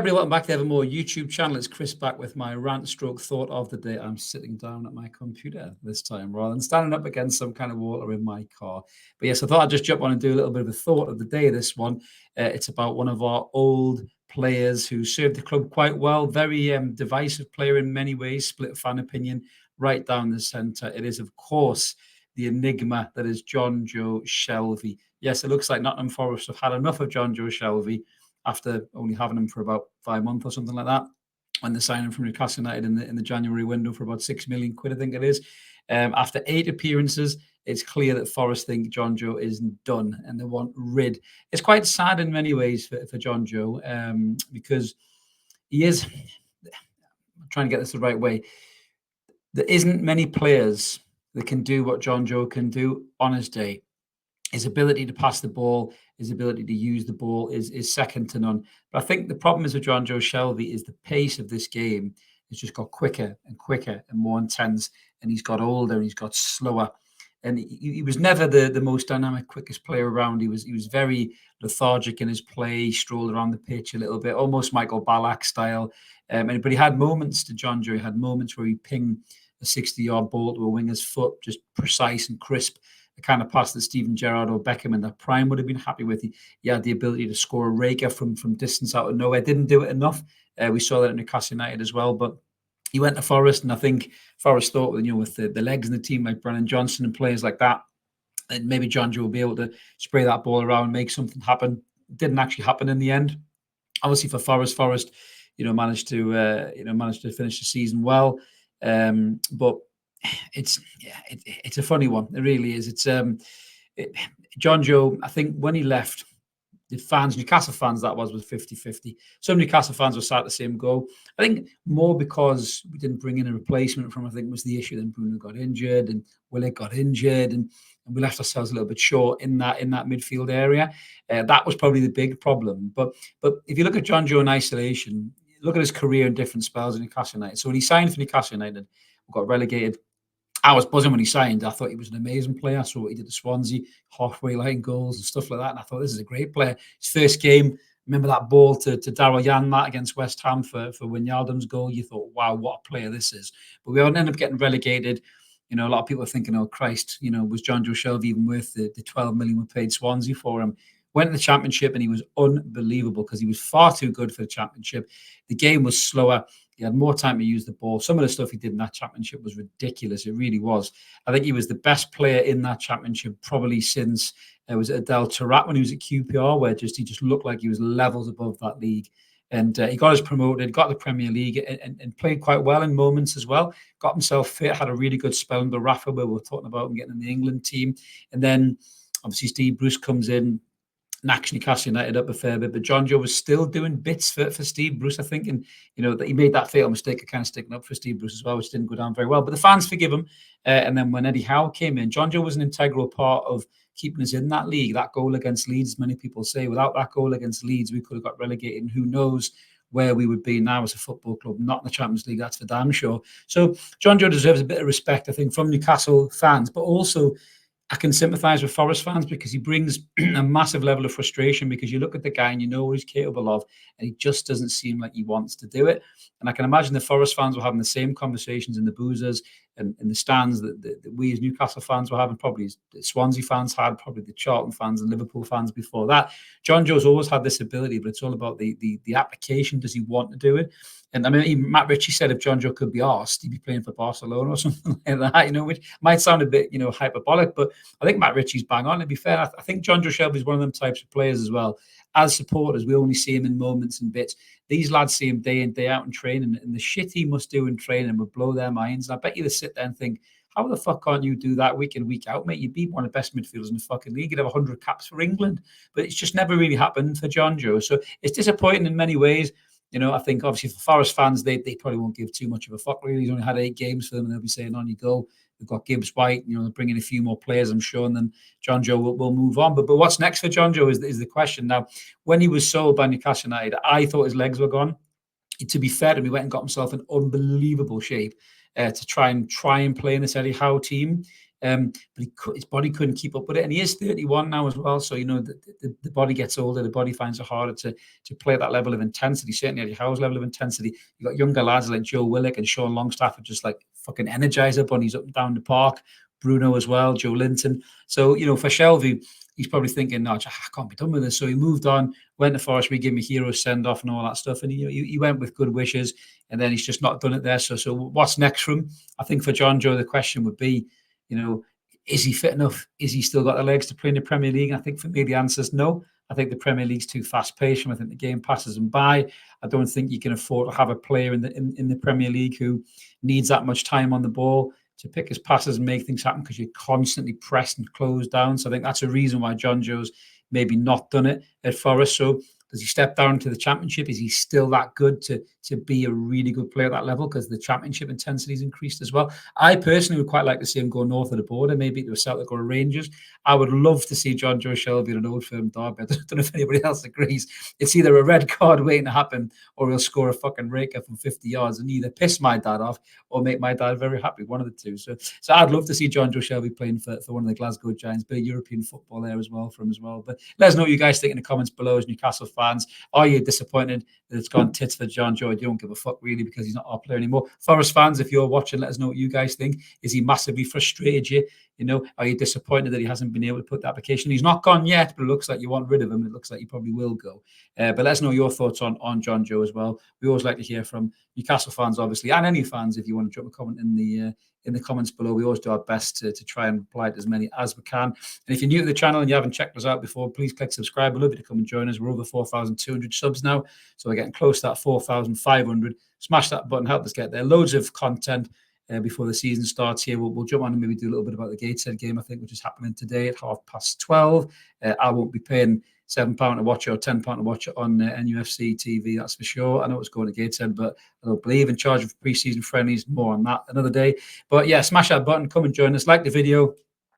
everybody, welcome back to the Evermore YouTube channel. It's Chris back with my rant stroke thought of the day. I'm sitting down at my computer this time rather than standing up against some kind of water in my car. But yes, I thought I'd just jump on and do a little bit of a thought of the day. This one, it's about one of our old players who served the club quite well. Very divisive player in many ways, split fan opinion right down the centre. It is, of course, the enigma that is Jonjo Shelvey. Yes, it looks like Nottingham Forest have had enough of Jonjo Shelvey after only having him for about 5 months or something like that, when they signed him from Newcastle United in the January window for about £6 million, I think it is. After 8 appearances, it's clear that Forest think Jonjo is done and they want rid. It's quite sad in many ways for Jonjo, because he is, I'm trying to get this the right way, there isn't many players that can do what Jonjo can do on his day. His ability to pass the ball, his ability to use the ball is second to none. But I think the problem is with Jonjo Shelvey is the pace of this game has just got quicker and quicker and more intense, and he's got older and he's got slower. And he was never the most dynamic, quickest player around. He was very lethargic in his play. He strolled around the pitch a little bit, almost Michael Ballack style. But he had moments to Jonjo. He had moments where he pinged a 60-yard ball to a winger's foot, just precise and crisp. The kind of pass that Steven Gerrard or Beckham in their prime would have been happy with. He had the ability to score a raker from distance out of nowhere. Didn't do it enough. We saw that at Newcastle United as well. But he went to Forest, and I think Forest thought, with the legs in the team like Brennan Johnson and players like that, and maybe Jonjo will be able to spray that ball around and make something happen. It didn't actually happen in the end. Obviously for Forest, managed to finish the season well, but it's a funny one. It really is. It's Jonjo, I think when he left, the fans, Newcastle fans, that was 50-50. Some Newcastle fans were sad to see him go. I think more because we didn't bring in a replacement from, I think, was the issue. Then Bruno got injured and Willock got injured, and we left ourselves a little bit short in that midfield area. That was probably the big problem. But if you look at Jonjo in isolation, look at his career in different spells in Newcastle United. So when he signed for Newcastle United, got relegated. I was buzzing when he signed. I thought he was an amazing player. I saw what he did to Swansea, halfway line goals and stuff like that. And I thought, this is a great player. His first game, remember that ball to Daryl Janmaat against West Ham for Wijnaldum's goal? You thought, wow, what a player this is. But we ended up getting relegated. A lot of people are thinking, oh, Christ, was Jonjo Shelvey even worth the 12 million we paid Swansea for him? Went to the Championship and he was unbelievable because he was far too good for the Championship. The game was slower. He had more time to use the ball. Some of the stuff he did in that Championship was ridiculous. It really was. I think he was the best player in that Championship probably since was Adel Taarabt when he was at QPR, where he just looked like he was levels above that league. And he got us promoted, got the Premier League, and played quite well in moments as well. Got himself fit, had a really good spell under Rafa, where we were talking about him getting in the England team. And then obviously Steve Bruce comes in, knacks Newcastle United up a fair bit, but Jonjo was still doing bits for Steve Bruce, I think, and that he made that fatal mistake of kind of sticking up for Steve Bruce as well, which didn't go down very well. But the fans forgive him. And then when Eddie Howe came in, Jonjo was an integral part of keeping us in that league. That goal against Leeds, many people say, without that goal against Leeds, we could have got relegated, and who knows where we would be now as a football club, not in the Champions League, that's for damn sure. So Jonjo deserves a bit of respect, I think, from Newcastle fans, but also I can sympathise with Forest fans because he brings a massive level of frustration, because you look at the guy and you know what he's capable of, and he just doesn't seem like he wants to do it. And I can imagine the Forest fans were having the same conversations in the boozers and in the stands that we as Newcastle fans were having, probably the Swansea fans had, probably the Charlton fans and Liverpool fans before that. Jonjo's always had this ability, but it's all about the application. Does he want to do it? And I mean, even Matt Ritchie said if Jonjo could be asked, he'd be playing for Barcelona or something like that, which might sound a bit, hyperbolic, but I think Matt Ritchie's bang on. To be fair, I think Jonjo Shelvey is one of them types of players as well. As supporters, we only see him in moments and bits. These lads see him day in, day out in training, and the shit he must do in training would blow their minds. And I bet you they sit there and think, how the fuck can't you do that week in, week out, mate? You'd be one of the best midfielders in the fucking league. You'd have 100 caps for England. But it's just never really happened for Jonjo. So it's disappointing in many ways. I think obviously for Forest fans, they probably won't give too much of a fuck, really. He's only had 8 games for them, and they'll be saying, on you go. They've got Gibbs White, they'll bring in a few more players, I'm sure, and then Jonjo will move on. But what's next for Jonjo is the question. Now, when he was sold by Newcastle United, I thought his legs were gone. To be fair to him, he went and got himself in unbelievable shape to try and play in this Eddie Howe team. But his body couldn't keep up with it. And he is 31 now as well. So, the body gets older, the body finds it harder to play at that level of intensity, certainly at Howe's level of intensity. You've got younger lads like Joe Willock and Sean Longstaff are just like fucking energizer bunnies up and down the park. Bruno as well, Joe Linton. So, for Shelvey, he's probably thinking, no, I can't be done with this. So he moved on, went to Forest. We gave him a hero send off and all that stuff. And he went with good wishes, and then he's just not done it there. So what's next for him? I think for Jonjo, the question would be, is he fit enough? Is he still got the legs to play in the Premier League? And I think for me, the answer is no. I think the Premier League's too fast-paced. I think the game passes him by. I don't think you can afford to have a player in the Premier League who needs that much time on the ball to pick his passes and make things happen, because you're constantly pressed and closed down. So I think that's a reason why Jonjo's maybe not done it at Forest. So does he step down to the Championship? Is he still that good to be a really good player at that level, because the Championship intensity has increased as well? I personally would quite like to see him go north of the border, maybe to a Celtic or a Rangers. I would love to see Jonjo Shelvey in an Old Firm derby. I don't know if anybody else agrees. It's either a red card waiting to happen, or he'll score a fucking raker from 50 yards and either piss my dad off or make my dad very happy, one of the two. So I'd love to see Jonjo Shelvey playing for one of the Glasgow Giants. Bit of European football there as well for him as well. But let us know what you guys think in the comments below as Newcastle fans. Are you disappointed that it's gone tits for Jonjo? You don't give a fuck really, because he's not our player anymore. Forest fans, if you're watching, let us know what you guys think. Is he massively frustrated you? Are you disappointed that he hasn't been able to put the application? He's not gone yet, but it looks like you want rid of him. It looks like he probably will go. But let us know your thoughts on Jonjo as well. We always like to hear from Newcastle fans, obviously, and any fans. If you want to drop a comment in the comments below, we always do our best to try and reply to as many as we can. And if you're new to the channel and you haven't checked us out before, please click subscribe. We'd love you to come and join us. We're over 4,200 subs now, so we're getting close to that 4,500. Smash that button, help us get there. Loads of content before the season starts here. We'll jump on and maybe do a little bit about the Gateshead game, I think, which is happening today at 12:30. I won't be paying £7 to watch it or £10 to watch it on NUFC TV, that's for sure. I know it's going to Gateshead, but I don't believe in charge of pre-season friendlies. More on that another day. But yeah, smash that button, come and join us, like the video,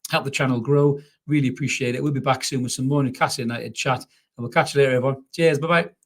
help the channel grow. Really appreciate it. We'll be back soon with some more Newcastle United chat, and we'll catch you later, everyone. Cheers, bye-bye.